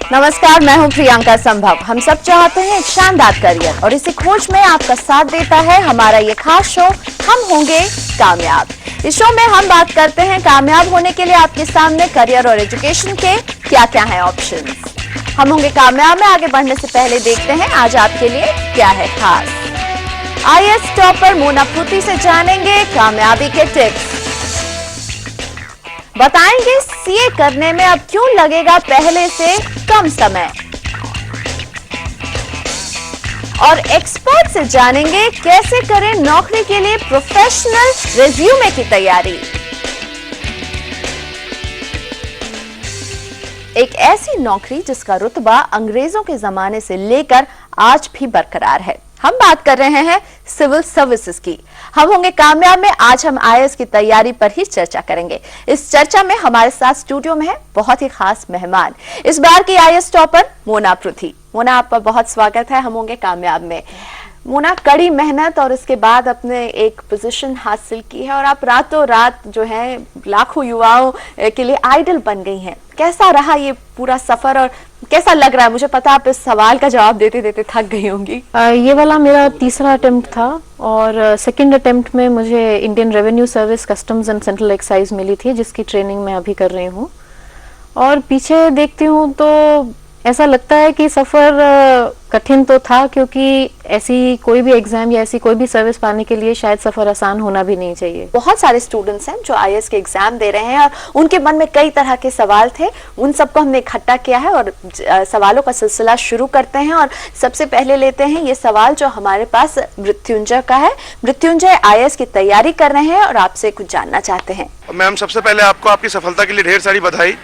नमस्कार, मैं हूं प्रियंका संभव। हम सब चाहते हैं एक शानदार करियर और इसी खोज में आपका साथ देता है हमारा ये खास शो हम होंगे कामयाब। इस शो में हम बात करते हैं कामयाब होने के लिए आपके सामने करियर और एजुकेशन के क्या क्या है ऑप्शंस। हम होंगे कामयाब में आगे बढ़ने से पहले देखते हैं आज आपके लिए क्या है खास। आईएएस टॉपर मोना पृथ्वी से जानेंगे कामयाबी के टिप्स, बताएंगे सीए करने में अब क्यों लगेगा पहले से कम समय, और एक्सपर्ट से जानेंगे कैसे करें नौकरी के लिए प्रोफेशनल रिज्यूमे की तैयारी। एक ऐसी नौकरी जिसका रुतबा अंग्रेजों के जमाने से लेकर आज भी बरकरार है। हम बात कर रहे हैं सिविल सर्विसेज की। हम होंगे कामयाब में आज हम आईएएस की तैयारी पर ही चर्चा करेंगे। इस चर्चा में हमारे साथ स्टूडियो में है बहुत ही खास मेहमान, इस बार की आईएएस टॉपर मोना पृथ्वी। मोना, आपका बहुत स्वागत है हम होंगे कामयाब में। मोना, कड़ी मेहनत और इसके बाद अपने एक पोजीशन हासिल की है और आप रातों रात जो है लाखों युवाओं के लिए आइडल बन गई हैं। कैसा रहा ये पूरा सफर और कैसा लग रहा है? मुझे पता आप इस सवाल का जवाब देते देते थक गई होंगी। ये वाला मेरा तीसरा अटेम्प्ट था और सेकंड अटेम्प्ट में मुझे Indian revenue service customs and central excise मिली थी, जिसकी ट्रेनिंग मैं अभी कर रही हूँ। और पीछे देखती हूँ तो ऐसा लगता है कि सफर कठिन तो था, क्योंकि ऐसी कोई भी एग्जाम या ऐसी कोई भी सर्विस पाने के लिए शायद सफर आसान होना भी नहीं चाहिए। बहुत सारे स्टूडेंट्स हैं जो आईएएस के एग्जाम दे रहे हैं और उनके मन में कई तरह के सवाल थे, उन सबको हमने इकट्ठा किया है और सवालों का सिलसिला शुरू करते हैं। और सबसे पहले लेते हैं ये सवाल जो हमारे पास मृत्युंजय का है। मृत्युंजय आईएएस की तैयारी कर रहे हैं और आपसे कुछ जानना चाहते हैं। मैम, सबसे पहले आपको आपकी सफलता के लिए ढेर सारी बधाई।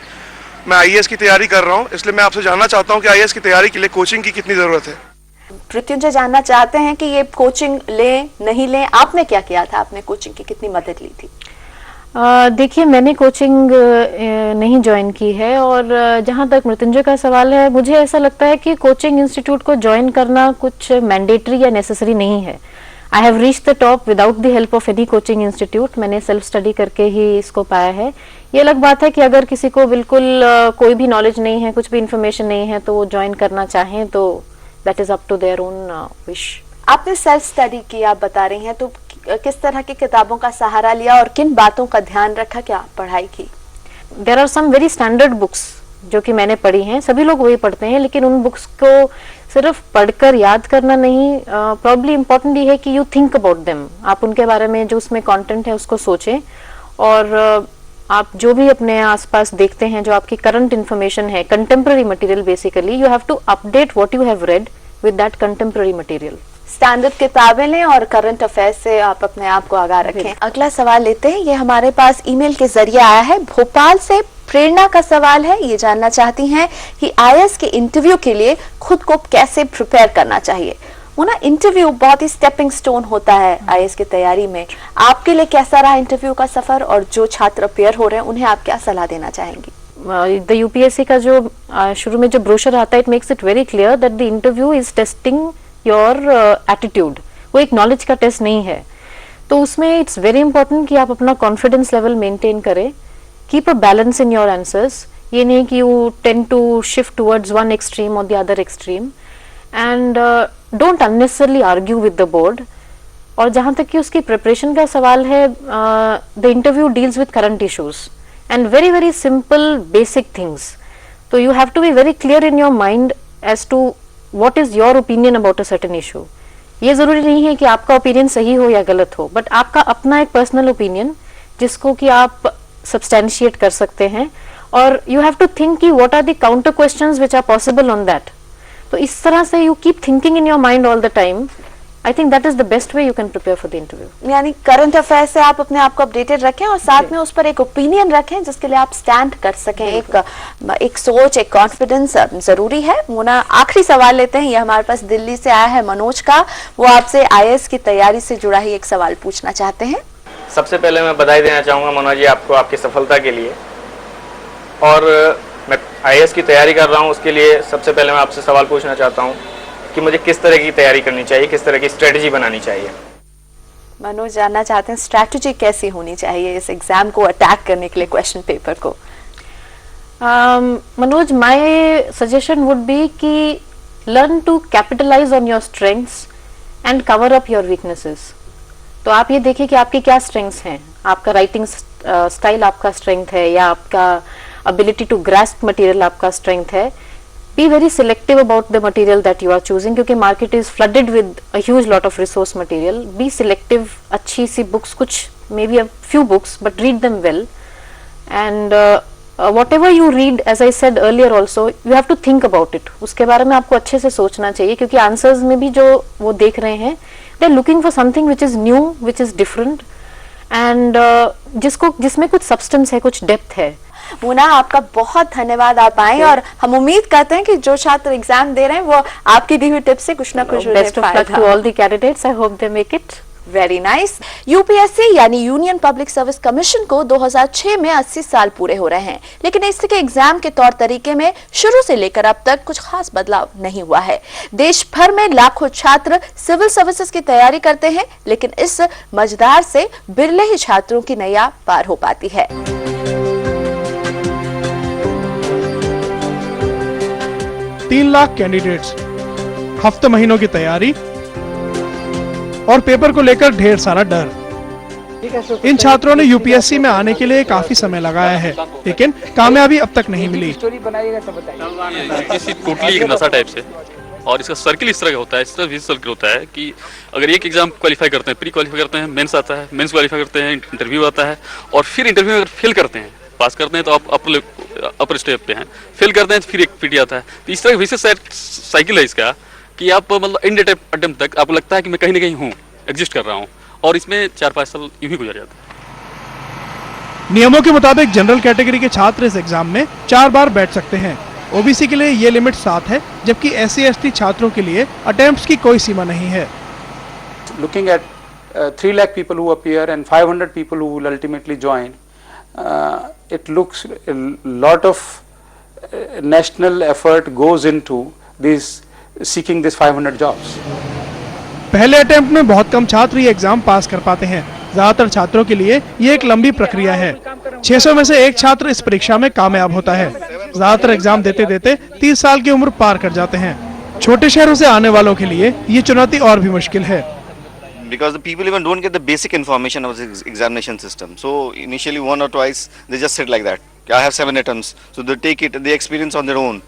मैं आईएएस की तैयारी कर रहा हूँ, इसलिए मैं आपसे जानना चाहता हूँ कि आईएएस की तैयारी के लिए कोचिंग की कितनी जरूरत है। मृत्युंजय जानना चाहते हैं कि ये कोचिंग लें नहीं लें, आपने क्या किया था, आपने कोचिंग की कितनी मदद ली थी? देखिए, मैंने कोचिंग नहीं ज्वाइन की है और जहाँ तक मृत्युंजय का सवाल है, मुझे ऐसा लगता है कि कोचिंग इंस्टीट्यूट को ज्वाइन करना कुछ मैंडेटरी या नेसेसरी नहीं है। I have reached the top without the help of any coaching institute. मैंने सेल्फ स्टडी करके ही इसको पाया है। ये अलग बात है कि अगर किसी को बिल्कुल कोई भी नॉलेज नहीं है, कुछ भी इंफॉर्मेशन नहीं है, तो वो ज्वाइन करना चाहें तो that is up to their own wish. आपने सेल्फ स्टडी की आप बता रही हैं, तो किस तरह की किताबों का सहारा लिया और किन बातों का ध्यान रखा, क्या पढ़ाई की? There are some very standard books जो कि मैंने पढ़ी हैं, सभी लोग वही पढ़ते हैं, लेकिन उन बुक्स को सिर्फ पढ़कर याद करना नहीं, प्रॉब्ली इम्पोर्टेंट ये है कि यू थिंक अबाउट देम। आप उनके बारे में जो उसमें कंटेंट है उसको सोचें, और आप जो भी अपने आसपास देखते हैं, जो आपकी करंट इन्फॉर्मेशन है, contemporary material, basically you have to update what you have read with that contemporary material. Standard किताबें लें और करंट अफेयर्स से आप अपने आप को आगाह रखें। अगला सवाल लेते हैं, ये हमारे पास ईमेल के जरिए आया है। भोपाल से प्रेरणा का सवाल है, ये जानना चाहती हैं कि आईएएस के इंटरव्यू के लिए खुद को कैसे प्रिपेयर करना चाहिए। ना इंटरव्यू बहुत ही स्टेपिंग स्टोन होता है आईएएस की तैयारी में। आपके लिए कैसा रहा इंटरव्यू का सफर, और जो छात्र अपेयर हो रहे हैं उन्हें आप क्या सलाह देना चाहेंगी? द यूपीएससी का जो शुरू में जो ब्रोशर आता है, it makes it very clear that the interview is testing your attitude. वो एक नॉलेज का टेस्ट नहीं है, तो उसमें इट्स वेरी इंपॉर्टेंट कि आप अपना कॉन्फिडेंस लेवल मेंटेन करें। Keep a balance in your answers. ये नहीं कि you tend to shift towards one extreme और the other extreme, and don't unnecessarily argue with the board. और जहां तक कि उसकी प्रिपरेशन का सवाल है, the interview deals with current issues and very very simple basic things. तो you have to be very clear in your mind as to what is your opinion about a certain issue. ये जरूरी नहीं है कि आपका opinion सही हो या गलत हो, बट आपका अपना एक पर्सनल ओपिनियन जिसको कि आप सब्सटैंशिएट कर सकते हैं, और यू हैव टू थिंक कि what are the counter questions which are possible on that. तो इस तरह से you keep thinking in your mind all the time. I think that is the best way you can prepare for the interview. यानी current affair से आप अपने आप को अपडेटेड रखें और साथ में उस पर एक ओपिनियन रखें जिसके लिए आप स्टैंड कर सकें। एक सोच, एक कॉन्फिडेंस जरूरी है। मोना, आखिरी सवाल लेते हैं, ये हमारे पास दिल्ली से आया है मनोज का। वो आपसे आईएएस की तैयारी से जुड़ा ही एक सवाल पूछना चाहते हैं। सबसे पहले मैं बधाई देना चाहूँगा मनोज जी आपको आपकी सफलता के लिए, और मैं आईएएस की तैयारी कर रहा हूँ, उसके लिए सबसे पहले मैं आपसे सवाल पूछना चाहता हूँ कि मुझे किस तरह की तैयारी करनी चाहिए, किस तरह की स्ट्रेटजी बनानी चाहिए। मनोज जानना चाहते हैं स्ट्रेटजी कैसी होनी चाहिए इस एग्जाम को अटैक करने के लिए, क्वेश्चन पेपर को। Manoj, my suggestion would be कि learn to capitalize on your strengths and cover up your weaknesses. तो आप ये देखिए कि आपकी क्या strengths हैं. आपका writing style आपका strength है या आपका ability to grasp material आपका strength है. Be very selective about the material that you are choosing क्योंकि market is flooded with a huge lot of resource material. Be selective, अच्छी सी books, कुछ maybe a few books but read them well. And whatever you read, as I said earlier also, you have to think about it. उसके बारे में आपको अच्छे से सोचना चाहिए क्योंकि answers में भी जो वो देख रहे हैं, they are looking for something which is new, which is different, and जिसमें कुछ substance है, कुछ depth है. मोना, आपका बहुत धन्यवाद, आप आए और हम उम्मीद करते हैं कि जो छात्र एग्जाम दे रहे हैं वो आपकी दी हुई टिप्स से कुछ ना कुछ Best of luck to all the candidates. I hope they make it. Very nice. UPSC यानी यूनियन पब्लिक सर्विस कमीशन को 2006 में 80 साल पूरे हो रहे हैं, लेकिन इसके एग्जाम के तौर तरीके में शुरू से लेकर अब तक कुछ खास बदलाव नहीं हुआ है। देश भर में लाखों छात्र सिविल सर्विसेज की तैयारी करते हैं, लेकिन इस मझधार से बिरले ही छात्रों की नैया पार हो पाती है। 3 लाख कैंडिडेट्स, हफ्ते महीनों की तैयारी और पेपर को लेकर ढेर सारा डर। इन छात्रों ने यूपीएससी में आने के लिए काफी समय लगाया है, लेकिन कामयाबी अब तक नहीं मिली। यूपीएससी टोटली एक नशा टाइप से, और इसका सर्किल इस तरह का होता है, इस तरह भी सर्किल होता है कि अगर एक एग्जाम क्वालिफाई करते हैं, प्री क्वालिफाई करते हैं, मेंस आता है, मेंस क्वालिफाई करते हैं, इंटरव्यू आता है, और फिर इंटरव्यू में अगर फेल करते हैं, पास करते हैं तो आप अपर स्टेप पे हैं, फेल करते हैं तो फिर एक पीटी आता है। तो इस तरह विशेष साइकिल है इसका कि आप मतलब एंड अटेम्प्ट तक आपको लगता है कि मैं कहीं ना कहीं हूँ, एग्जिस्ट कर रहा हूँ, और इसमें 4-5 साल यूं ही गुजर जाता है। नियमों के मुताबिक जनरल कैटेगरी के छात्र इस एग्जाम में 4 बार बैठ सकते हैं। ओबीसी के लिए ये लिमिट 7 है, जबकि SC/ST छात्रों के लिए अटेम्प्ट्स की कोई सीमा नहीं है। Looking at 3 lakh people who appear and 500 people who will ultimately join, it looks a lot of national effort goes into seeking this 500 jobs. पहले अटेम्प्ट में बहुत कम छात्र ये एग्जाम पास कर पाते हैं। ज्यादातर छात्रों के लिए ये एक लंबी प्रक्रिया है। 600 में से एक छात्र इस परीक्षा में कामयाब होता है। ज्यादातर एग्जाम देते देते 30 साल की उम्र पार कर जाते हैं। छोटे शहरों से आने वालों के लिए ये चुनौती और भी मुश्किल है। Because the people even don't get the basic information of the examination system. So initially 1 or twice they just sit like that. I have 7 attempts, so they take it, they experience on their own.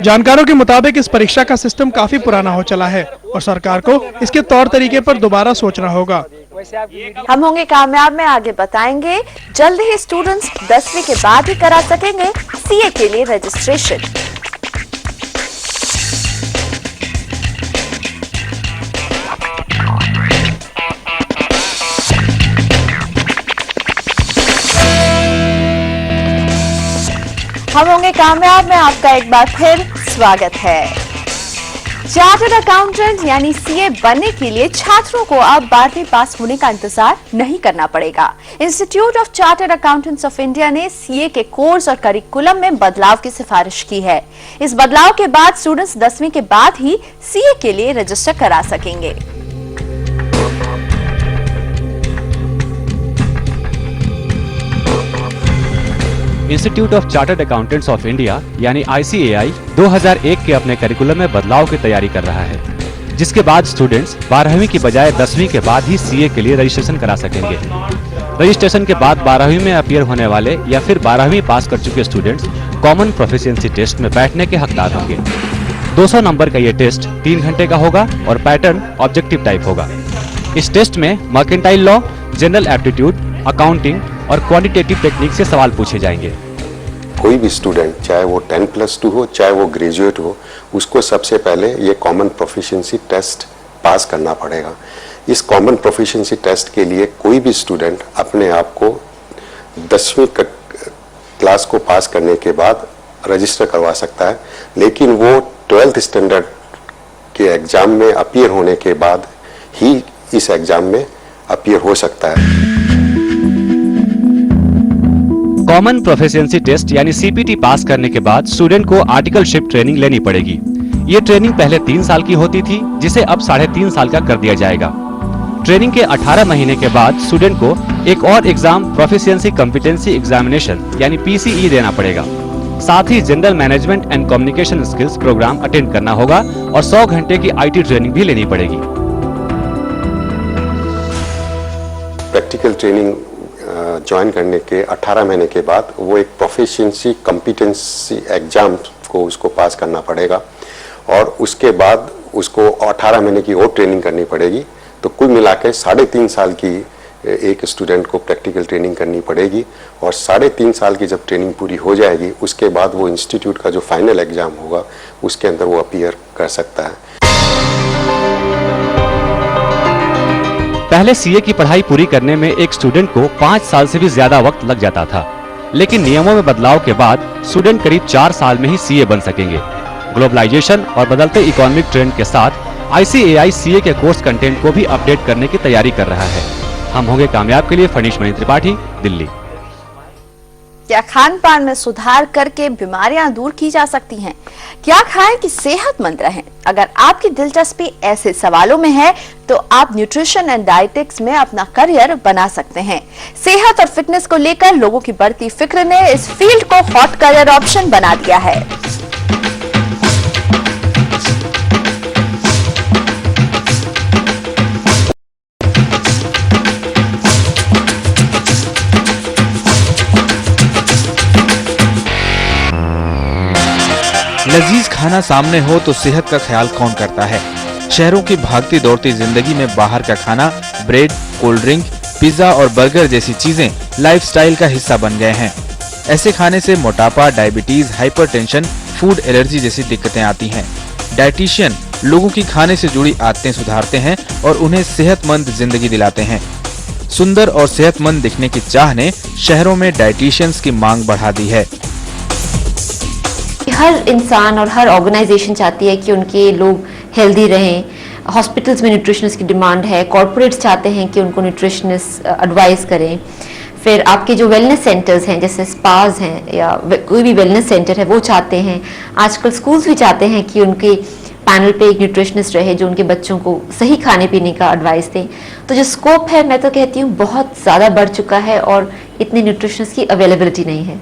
जानकारों के मुताबिक इस परीक्षा का system काफी पुराना हो चला है और सरकार को इसके तौर तरीके पर दोबारा सोचना होगा। हम होंगे कामयाब में आगे बताएंगे। जल्द ही स्टूडेंट्स 10वीं के बाद ही करा सकेंगे सीए के लिए रजिस्ट्रेशन। हम होंगे कामयाब में आपका एक बार फिर स्वागत है। चार्टर्ड अकाउंटेंट यानी सीए बनने के लिए छात्रों को अब 12वीं पास होने का इंतजार नहीं करना पड़ेगा। Institute of chartered accountants of India ने सीए के कोर्स और करिकुलम में बदलाव की सिफारिश की है। इस बदलाव के बाद स्टूडेंट्स 10वीं के बाद ही सीए के लिए रजिस्टर करा सकेंगे। Institute of chartered accountants of India यानी ICAI 2001 के अपने करिकुलम में बदलाव की तैयारी कर रहा है, जिसके बाद स्टूडेंट्स 12वीं की बजाय 10वीं के बाद ही सीए के लिए रजिस्ट्रेशन करा सकेंगे। रजिस्ट्रेशन के बाद 12वीं में अपीयर होने वाले या फिर 12वीं पास कर चुके स्टूडेंट्स कॉमन प्रोफिशिएंसी टेस्ट में बैठने के हकदार होंगे। 200 नंबर का ये टेस्ट 3 घंटे का होगा और पैटर्न ऑब्जेक्टिव टाइप होगा। इस टेस्ट में mercantile law, general aptitude, accounting और क्वांटिटेटिव टेक्निक से सवाल पूछे जाएंगे। कोई भी स्टूडेंट, चाहे वो 10+2 हो, चाहे वो ग्रेजुएट हो, उसको सबसे पहले ये कॉमन प्रोफिशिएंसी टेस्ट पास करना पड़ेगा। इस कॉमन प्रोफिशिएंसी टेस्ट के लिए कोई भी स्टूडेंट अपने आप को 10वीं क्लास को पास करने के बाद रजिस्टर करवा सकता है, लेकिन वो 12th स्टैंडर्ड के एग्जाम में अपीयर होने के बाद ही इस एग्जाम में अपीयर हो सकता है। कॉमन प्रोफिशिएंसी टेस्ट यानी CPT पास करने के बाद स्टूडेंट को आर्टिकलशिप ट्रेनिंग लेनी पड़ेगी। ये ट्रेनिंग पहले 3 साल की होती थी, जिसे अब 3.5 साल का कर दिया जाएगा। ट्रेनिंग के 18 महीने के बाद स्टूडेंट को एक और एग्जाम प्रोफिशिएंसी कॉम्पिटेंसी एग्जामिनेशन यानी PCE देना पड़ेगा। साथ ही general management and communication skills program attend करना होगा और 100 घंटे की IT ट्रेनिंग भी लेनी पड़ेगी। प्रैक्टिकल ट्रेनिंग ज्वाइन करने के 18 महीने के बाद वो एक प्रोफिशिएंसी कॉम्पिटेंसी एग्जाम को उसको पास करना पड़ेगा और उसके बाद उसको 18 महीने की और ट्रेनिंग करनी पड़ेगी। तो कुल मिला के 3.5 साल की एक स्टूडेंट को प्रैक्टिकल ट्रेनिंग करनी पड़ेगी और 3.5 साल की जब ट्रेनिंग पूरी हो जाएगी उसके बाद वो इंस्टीट्यूट का जो फाइनल एग्जाम होगा उसके अंदर वो अपीयर कर सकता है। पहले CA की पढ़ाई पूरी करने में एक स्टूडेंट को 5 साल से भी ज्यादा वक्त लग जाता था, लेकिन नियमों में बदलाव के बाद स्टूडेंट करीब 4 साल में ही CA बन सकेंगे। ग्लोबलाइजेशन और बदलते इकोनॉमिक ट्रेंड के साथ ICAI CA के कोर्स कंटेंट को भी अपडेट करने की तैयारी कर रहा है। हम होंगे कामयाब के लिए फनीश मणि त्रिपाठी, दिल्ली। क्या खान पान में सुधार करके बीमारियां दूर की जा सकती हैं? क्या खाएं कि सेहतमंद रहें? अगर आपकी दिलचस्पी ऐसे सवालों में है तो आप न्यूट्रिशन एंड डाइटिक्स में अपना करियर बना सकते हैं। सेहत और फिटनेस को लेकर लोगों की बढ़ती फिक्र ने इस फील्ड को हॉट करियर ऑप्शन बना दिया है। लजीज खाना सामने हो तो सेहत का ख्याल कौन करता है। शहरों की भागती दौड़ती जिंदगी में बाहर का खाना, ब्रेड, कोल्ड ड्रिंक, पिज्जा और बर्गर जैसी चीजें लाइफस्टाइल का हिस्सा बन गए हैं। ऐसे खाने से मोटापा, डायबिटीज, हाइपरटेंशन, फूड एलर्जी जैसी दिक्कतें आती हैं। डाइटिशियन लोगों की खाने से जुड़ी आदतें सुधारते हैं और उन्हें सेहतमंद जिंदगी दिलाते हैं। सुंदर और सेहतमंद दिखने की चाह ने शहरों में डाइटिशियंस की मांग बढ़ा दी है। हर इंसान और हर ऑर्गेनाइजेशन चाहती है कि उनके लोग हेल्दी रहें। हॉस्पिटल्स में न्यूट्रिशनिस्ट की डिमांड है, कॉर्पोरेट्स चाहते हैं कि उनको न्यूट्रिशनिस्ट एडवाइस करें। फिर आपके जो वेलनेस सेंटर्स हैं जैसे स्पाज हैं या कोई भी वेलनेस सेंटर है वो चाहते हैं। आजकल स्कूल्स भी चाहते हैं कि उनके पैनल पे एक न्यूट्रिशनिस्ट रहे जो उनके बच्चों को सही खाने पीने का एडवाइस दें। तो जो स्कोप है मैं तो कहती हूँ बहुत ज़्यादा बढ़ चुका है और इतनी न्यूट्रिशनिस्ट की अवेलेबिलिटी नहीं है।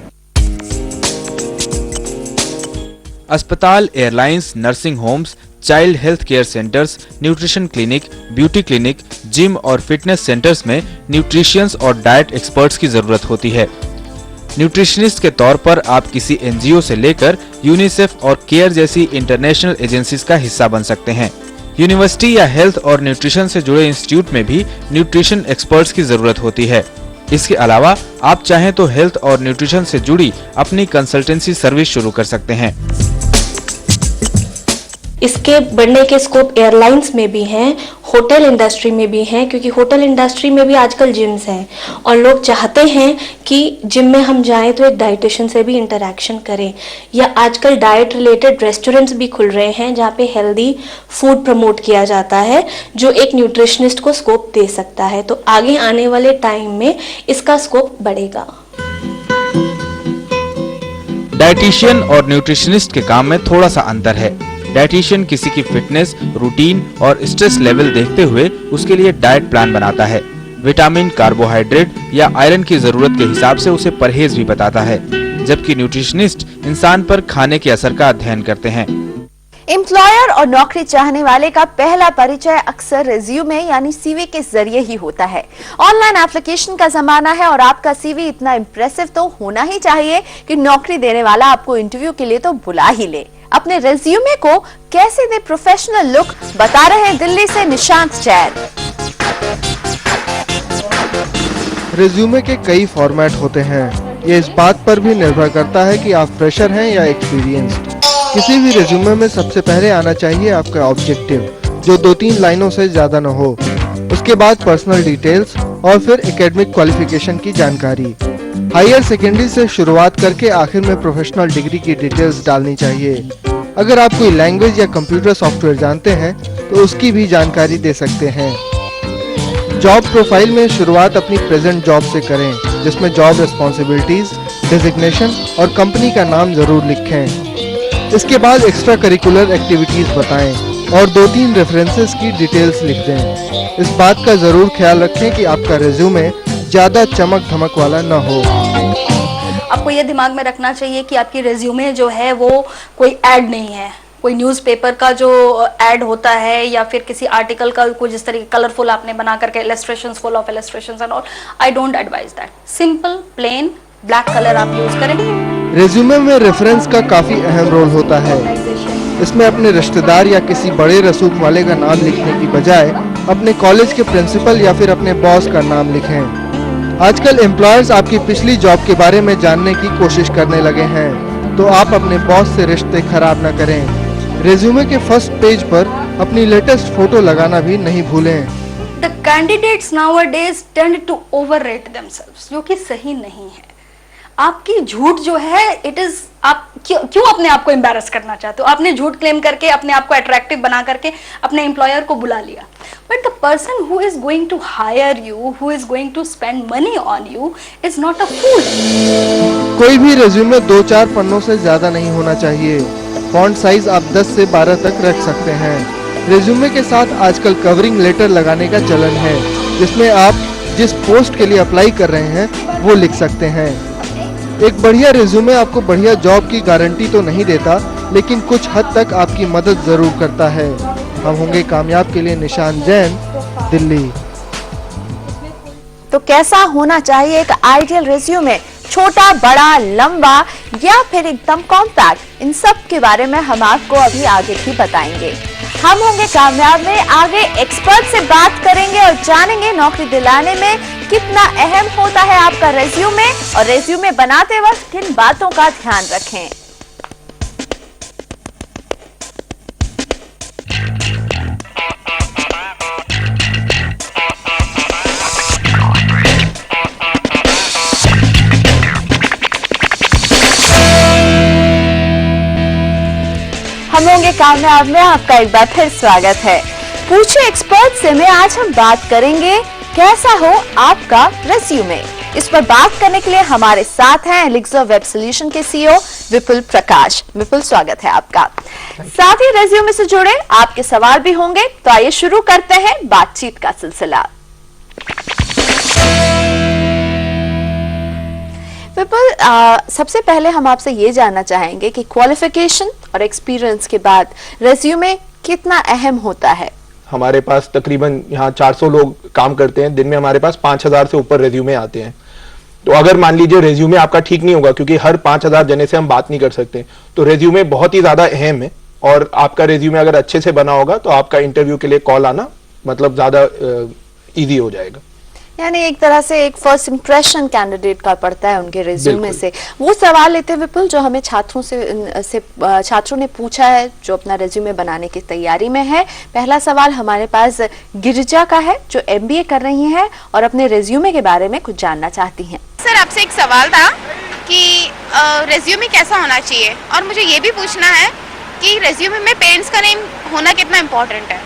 अस्पताल, airlines, nursing homes, child health care centres, nutrition clinic, beauty clinic, gym और फिटनेस सेंटर्स में न्यूट्रिशियंस और डाइट एक्सपर्ट्स की जरूरत होती है। न्यूट्रिशनिस्ट के तौर पर आप किसी NGO से लेकर यूनिसेफ और केयर जैसी इंटरनेशनल एजेंसीज का हिस्सा बन सकते हैं। यूनिवर्सिटी या हेल्थ और न्यूट्रिशन से जुड़े इंस्टीट्यूट में भी न्यूट्रिशन एक्सपर्ट्स की जरूरत होती है। इसके अलावा आप चाहें तो हेल्थ और न्यूट्रिशन से जुड़ी अपनी कंसल्टेंसी सर्विस शुरू कर सकते हैं। इसके बढ़ने के स्कोप एयरलाइंस में भी हैं, होटल इंडस्ट्री में भी हैं, क्योंकि होटल इंडस्ट्री में भी आजकल जिम्स हैं और लोग चाहते हैं कि जिम में हम जाएं तो एक डाइटिशियन से भी इंटरेक्शन करें। या आजकल डाइट रिलेटेड रेस्टोरेंट्स भी खुल रहे हैं जहां पे हेल्दी फूड प्रमोट किया जाता है जो एक न्यूट्रिशनिस्ट को स्कोप दे सकता है। तो आगे आने वाले टाइम में इसका स्कोप बढ़ेगा। डाइटिशियन और न्यूट्रिशनिस्ट के काम में थोड़ा सा अंतर है। डाइटिशियन किसी की फिटनेस, रूटीन और स्ट्रेस लेवल देखते हुए उसके लिए डाइट प्लान बनाता है। विटामिन, कार्बोहाइड्रेट या आयरन की जरूरत के हिसाब से उसे परहेज भी बताता है, जबकि न्यूट्रिशनिस्ट इंसान पर खाने के असर का अध्ययन करते हैं। एम्प्लॉयर और नौकरी चाहने वाले का पहला परिचय अक्सर रिज्यूमे यानी CV के जरिए ही होता है। ऑनलाइन एप्लीकेशन का जमाना है और आपका CV इतना इंप्रेसिव तो होना ही चाहिए कि नौकरी देने वाला आपको इंटरव्यू के लिए तो बुला ही ले। अपने रिज्यूमे को कैसे दे प्रोफेशनल लुक, बता रहे हैं दिल्ली से निशांत जैन। रिज्यूमे के कई फॉर्मेट होते हैं। ये इस बात पर भी निर्भर करता है कि आप फ्रेशर हैं या एक्सपीरियंस्ड। किसी भी रिज्यूमे में सबसे पहले आना चाहिए आपका ऑब्जेक्टिव, जो 2-3 लाइनों से ज्यादा न हो। उसके बाद पर्सनल डिटेल्स और फिर एकेडमिक क्वालिफिकेशन की जानकारी। हायर सेकेंडरी से शुरुआत करके आखिर में प्रोफेशनल डिग्री की डिटेल्स डालनी चाहिए। अगर आप कोई लैंग्वेज या कंप्यूटर सॉफ्टवेयर जानते हैं तो उसकी भी जानकारी दे सकते हैं। जॉब प्रोफाइल में शुरुआत अपनी प्रेजेंट जॉब से करें, जिसमें जॉब रिस्पॉन्सिबिलिटीज, डेजिग्नेशन और कंपनी का नाम जरूर लिखें। इसके बाद एक्स्ट्रा करिकुलर एक्टिविटीज बताएं और 2-3 रेफरेंसेस की डिटेल्स लिख दें। इस बात का जरूर ख्याल रखें कि आपका रिज्यूमे ज्यादा चमक धमक वाला न हो। आपको ये दिमाग में रखना चाहिए कि आपकी रेज्यूमे जो है वो कोई ऐड नहीं है, कोई न्यूज़पेपर का जो ऐड होता है या फिर किसी आर्टिकल का कुछ इस तरीके कलरफुल आपने बना करके illustrations, full of illustrations and all. I don't advise that. Simple plain black colour आप यूज करें। रेज्यूमे में रेफरेंस का काफी अहम रोल होता है। इसमें अपने रिश्तेदार या किसी बड़े रसूख वाले का नाम लिखने की बजाय अपने कॉलेज के प्रिंसिपल या फिर अपने बॉस का नाम लिखें। आजकल एम्प्लॉयर्स आपकी पिछली जॉब के बारे में जानने की कोशिश करने लगे हैं, तो आप अपने बॉस से रिश्ते खराब न करें। रेज्यूमे के फर्स्ट पेज पर अपनी लेटेस्ट फोटो लगाना भी नहीं भूलें। The candidates nowadays tend to overrate themselves, जो कि सही नहीं है। आपकी झूठ जो है इट इज, आप क्यों अपने आप को एम्बैरस करना चाहते हो? आपने झूठ क्लेम करके अपने आप को अट्रैक्टिव बना करके अपने एम्प्लॉयर को बुला लिया, but the person who is going to hire you, who is going to spend money on you is not a fool. कोई भी रेज्यूमे 2-4 पन्नों से ज्यादा नहीं होना चाहिए। फॉन्ट साइज आप 10 से 12 तक रख सकते हैं। रेज्यूमे के साथ आजकल कवरिंग लेटर लगाने का चलन है, जिसमें आप जिस पोस्ट के लिए अप्लाई कर रहे हैं वो लिख सकते हैं। एक बढ़िया रेज्यूमे आपको बढ़िया जॉब की गारंटी तो नहीं देता, लेकिन कुछ हद तक आपकी मदद जरूर करता है। हम होंगे कामयाब के लिए निशान जैन, दिल्ली। तो कैसा होना चाहिए एक आइडियल रेज्यूमे? छोटा, बड़ा, लंबा या फिर एकदम कॉम्पैक्ट? इन सब के बारे में हम आपको अभी आगे भी बताएंगे। हम होंगे कामयाब में आगे एक्सपर्ट से बात करेंगे और जानेंगे नौकरी दिलाने में कितना अहम होता है आपका रेज्यूमे, और रेज्यूमे बनाते वक्त किन बातों का ध्यान रखें। हम होंगे कामयाब में आपका एक बार फिर स्वागत है। पूछे एक्सपर्ट से में आज हम बात करेंगे कैसा हो आपका रेज्यूमे। इस पर बात करने के लिए हमारे साथ हैं एलिक्सर वेब सॉल्यूशन के सीईओ विपुल प्रकाश। विपुल, स्वागत है आपका। साथ ही रेज्यूमे से जुड़े आपके सवाल भी होंगे, तो आइए शुरू करते हैं बातचीत का सिलसिला। विपुल, सबसे पहले हम आपसे ये जानना चाहेंगे कि क्वालिफिकेशन और एक्सपीरियंस के बाद रेज्यूमे कितना अहम होता है? हमारे पास तकरीबन यहाँ 400 लोग काम करते हैं। दिन में हमारे पास 5000 से ऊपर रेज्यूमे आते हैं। तो अगर मान लीजिए रेज्यूमे आपका ठीक नहीं होगा, क्योंकि हर 5000 जने से हम बात नहीं कर सकते, तो रेज्यूमे बहुत ही ज्यादा अहम है। और आपका रेज्यूमे अगर अच्छे से बना होगा तो आपका इंटरव्यू के लिए कॉल आना मतलब ज्यादा इजी हो जाएगा। यानी एक तरह से एक फर्स्ट इंप्रेशन कैंडिडेट का पड़ता है उनके रिज्यूमे से। वो सवाल लेते हैं विपुल जो हमें छात्रों ने पूछा है जो अपना रिज्यूमे बनाने की तैयारी में है। पहला सवाल हमारे पास गिरिजा का है जो एमबीए कर रही हैं और अपने रिज्यूमे के बारे में कुछ जानना चाहती हैं। सर, आपसे एक सवाल था कि रिज्यूमे कैसा होना चाहिए, और मुझे ये भी पूछना है कि रिज्यूमे में पेरेंट्स का नेम होना कितना इम्पोर्टेंट है।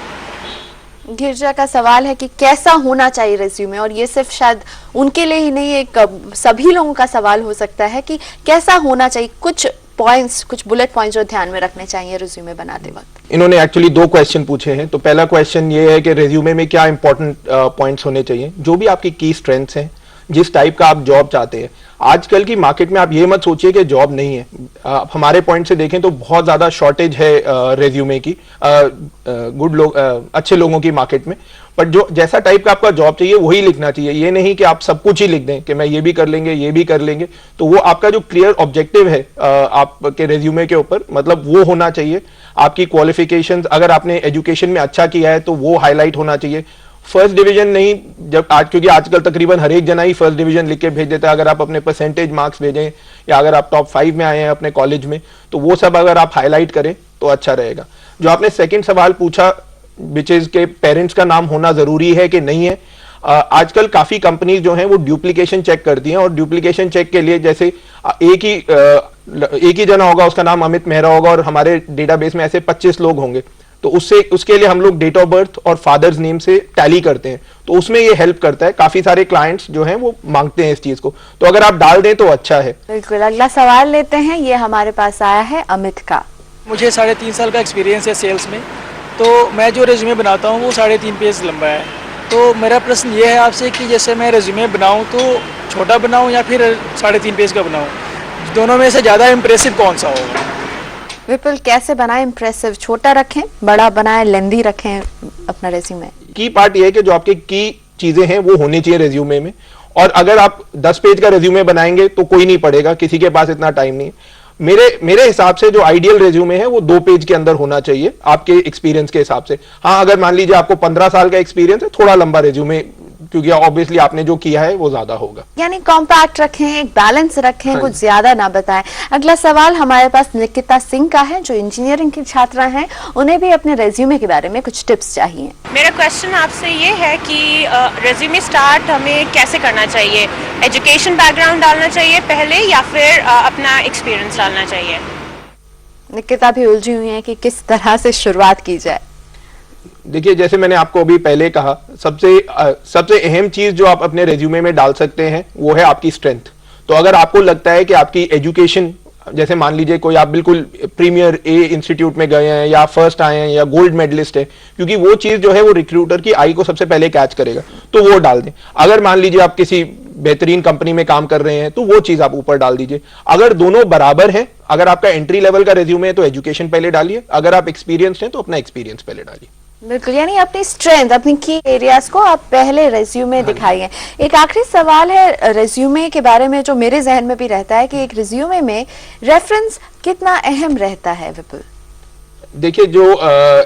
गिरजा का सवाल है कि कैसा होना चाहिए रिज्यूमे, और ये सिर्फ शायद उनके लिए ही नहीं, एक सभी लोगों का सवाल हो सकता है कि कैसा होना चाहिए। कुछ पॉइंट्स, कुछ बुलेट पॉइंट्स जो ध्यान में रखने चाहिए रिज्यूमे बनाते वक्त। इन्होंने एक्चुअली 2 क्वेश्चन पूछे हैं। तो पहला क्वेश्चन ये है कि रिज्यूमे में क्या इंपॉर्टेंट पॉइंट्स होने चाहिए, जो भी आपकी की स्ट्रेंथ्स हैं, जिस टाइप का आप जॉब चाहते हैं। आजकल की मार्केट में आप ये मत सोचिए कि जॉब नहीं है। आप हमारे पॉइंट से देखें तो बहुत ज्यादा शॉर्टेज है रेज्यूमे की, अच्छे लोगों की मार्केट में। बट जो जैसा टाइप का आपका जॉब चाहिए वही लिखना चाहिए। ये नहीं कि आप सब कुछ ही लिख दें कि मैं ये भी कर लेंगे, ये भी कर लेंगे। तो वो आपका जो क्लियर ऑब्जेक्टिव है आपके रेज्यूमे के ऊपर, मतलब वो होना चाहिए। आपकी क्वालिफिकेशंस, अगर आपने एजुकेशन में अच्छा किया है तो वो हाईलाइट होना चाहिए। फर्स्ट डिवीजन नहीं, क्योंकि आजकल तकरीबन हर एक जना ही फर्स्ट डिवीजन लिख के भेज देता है। अगर आप अपने परसेंटेज मार्क्स भेजें या अगर आप टॉप 5 में आए हैं अपने कॉलेज में, तो वो सब अगर आप हाईलाइट करें तो अच्छा रहेगा। जो आपने सेकंड सवाल पूछा विच इज के पेरेंट्स का नाम होना जरूरी है कि नहीं है, आजकल काफी कंपनीज जो हैं वो ड्यूप्लीकेशन चेक करती हैं। और ड्यूप्लीकेशन चेक के लिए जैसे एक ही जना होगा, उसका नाम अमित मेहरा होगा और हमारे डेटाबेस में ऐसे 25 लोग होंगे, तो उसके लिए हम लोग डेट ऑफ बर्थ और फादर्स नेम से टैली करते हैं। तो उसमें ये हेल्प करता है। काफी सारे क्लाइंट्स जो हैं वो मांगते हैं इस चीज को, तो अगर आप डाल दें तो अच्छा है। बिल्कुल। अगला सवाल लेते हैं, ये हमारे पास आया है अमित का। मुझे 3.5 साल का एक्सपीरियंस है सेल्स में, तो मैं जो रेज्यूमे बनाता हूँ वो 3.5 पेज लंबा है। तो मेरा प्रश्न ये है आपसे कि जैसे मैं रेज्यूमे बनाऊँ तो छोटा बनाऊँ या फिर 3.5 पेज का बनाऊँ? दोनों में से ज़्यादा इम्प्रेसिव कौन सा होगा? विपुल, कैसे बनाए इम्प्रेसिव? छोटा रखें, बड़ा बनाए, लेंदी रखें अपना रेज्यूमे? की पार्ट ये है कि जो आपके की चीजें हैं वो होनी चाहिए रेज्यूमे में, और अगर आप 10 पेज का रेज्यूमे बनाएंगे तो कोई नहीं पढ़ेगा, किसी के पास इतना टाइम नहीं है। मेरे हिसाब से जो आइडियल रेज्यूमे है वो 2 पेज के अंदर होना चाहिए आपके एक्सपीरियंस के हिसाब से। हाँ, अगर मान लीजिए आपको 15 साल का एक्सपीरियंस है, थोड़ा लंबा रेज्यूमे, क्योंकि ऑब्वियसली आपने जो किया है वो ज्यादा होगा। यानी कॉम्पैक्ट रखें, एक बैलेंस रखें, कुछ ज्यादा ना बताएं। अगला सवाल हमारे पास निकिता सिंह का है, जो इंजीनियरिंग की छात्रा हैं। उन्हें भी अपने रेज्यूमे के बारे में कुछ टिप्स चाहिए। मेरा क्वेश्चन आपसे ये है कि रेज्यूमे स्टार्ट हमें कैसे करना चाहिए? एजुकेशन बैकग्राउंड डालना चाहिए पहले या फिर अपना एक्सपीरियंस डालना चाहिए? निकिता भी उलझी हुई है कि किस तरह से शुरुआत की जाए। देखिए, जैसे मैंने आपको अभी पहले कहा, सबसे अहम चीज जो आप अपने रेज्यूमे में डाल सकते हैं वो है आपकी स्ट्रेंथ। तो अगर आपको लगता है कि आपकी एजुकेशन, जैसे मान लीजिए कोई आप बिल्कुल प्रीमियर ए इंस्टीट्यूट में गए हैं या फर्स्ट आए हैं या गोल्ड मेडलिस्ट है, क्योंकि वो चीज जो है वो रिक्रूटर की आई को सबसे पहले कैच करेगा, तो वो डाल दें। अगर मान लीजिए आप किसी बेहतरीन कंपनी में काम कर रहे हैं तो वो चीज आप ऊपर डाल दीजिए। अगर दोनों बराबर हैं, अगर आपका एंट्री लेवल का रेज्यूमे है तो एजुकेशन पहले डालिए, अगर आप एक्सपीरियंस्ड हैं तो अपना एक्सपीरियंस पहले डालिए। बिल्कुल, यानी अपनी स्ट्रेंथ, अपनी की एरियाज को आप पहले रेज्यूमे दिखाइए। एक आखिरी सवाल है रेज्यूमे के बारे में, जो मेरे जहन में भी रहता है कि एक रेज्यूमे में रेफरेंस कितना अहम रहता है विपुल? देखिए, जो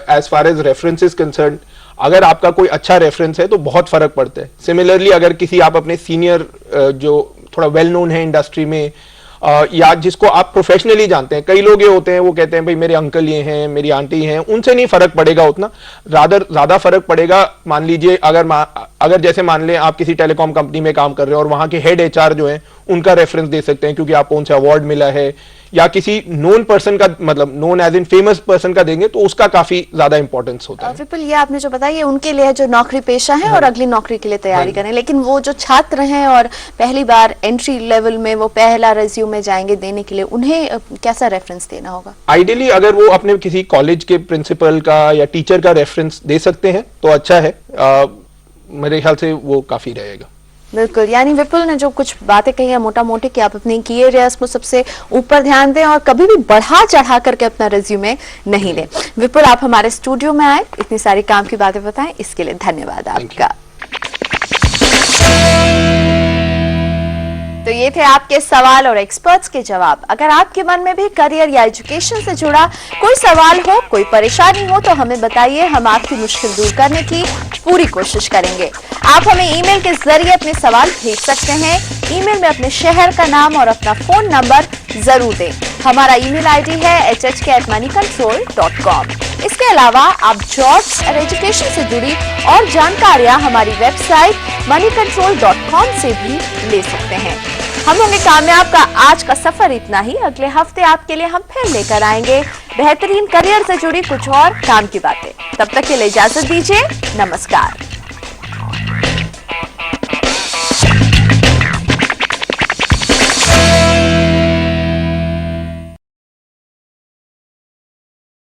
as far as reference is concern, अगर आपका कोई अच्छा रेफरेंस है तो बहुत फर्क पड़ता है। सिमिलरली अगर किसी आप अपने सीनियर जो थोड़ा वेल नोन है इंडस्ट्री में, या जिसको आप प्रोफेशनली जानते हैं, कई लोग ये होते हैं वो कहते हैं भाई मेरे अंकल ये हैं, मेरी आंटी हैं, उनसे नहीं फर्क पड़ेगा उतना, ज्यादा फर्क पड़ेगा। मान लीजिए अगर जैसे मान लें आप किसी टेलीकॉम कंपनी में काम कर रहे हो और वहां के हेड एचआर जो है उनका रेफरेंस दे सकते हैं, क्योंकि आपको उनसे अवार्ड मिला है, या किसी नोन पर्सन का, मतलब known as in famous person का देंगे तो उसका काफी ज्यादा इंपॉर्टेंस होता है। विपुल, ये आपने जो बताया ये उनके लिए है जो नौकरी पेशा है और अगली नौकरी के लिए तैयारी करें, लेकिन वो जो छात्र हैं और पहली बार एंट्री लेवल में वो पहला रेज्यूमे जाएंगे देने के लिए, उन्हें कैसा रेफरेंस देना होगा? आइडियली अगर वो अपने किसी कॉलेज के प्रिंसिपल का या टीचर का रेफरेंस दे सकते हैं तो अच्छा है, मेरे ख्याल से वो काफी रहेगा। बिल्कुल, यानी विपुल ने जो कुछ बातें कही है मोटा मोटी कि आप अपने की एरियाज को सबसे ऊपर ध्यान दें और कभी भी बढ़ा चढ़ा करके अपना रेज्यूमे नहीं दें। विपुल, आप हमारे स्टूडियो में आए, इतनी सारी काम की बातें बताएं, इसके लिए धन्यवाद आपका। तो ये थे आपके सवाल और एक्सपर्ट्स के जवाब। अगर आपके मन में भी करियर या एजुकेशन से जुड़ा कोई सवाल हो, कोई परेशानी हो, तो हमें बताइए, हम आपकी मुश्किल दूर करने की पूरी कोशिश करेंगे। आप हमें ईमेल के जरिए अपने सवाल भेज सकते हैं। ईमेल में अपने शहर का नाम और अपना फोन नंबर जरूर दें। हमारा ईमेल आईडी है hk@moneycontrol.com। इसके अलावा आप जॉब्स और एजुकेशन से जुड़ी और जानकारियां हमारी वेबसाइट moneycontrol.com से भी ले सकते हैं। हम होंगे कामयाब का आज का सफर इतना ही। अगले हफ्ते आपके लिए हम फिर लेकर आएंगे बेहतरीन करियर से जुड़ी कुछ और काम की बातें। तब तक के लिए इजाजत दीजिए, नमस्कार।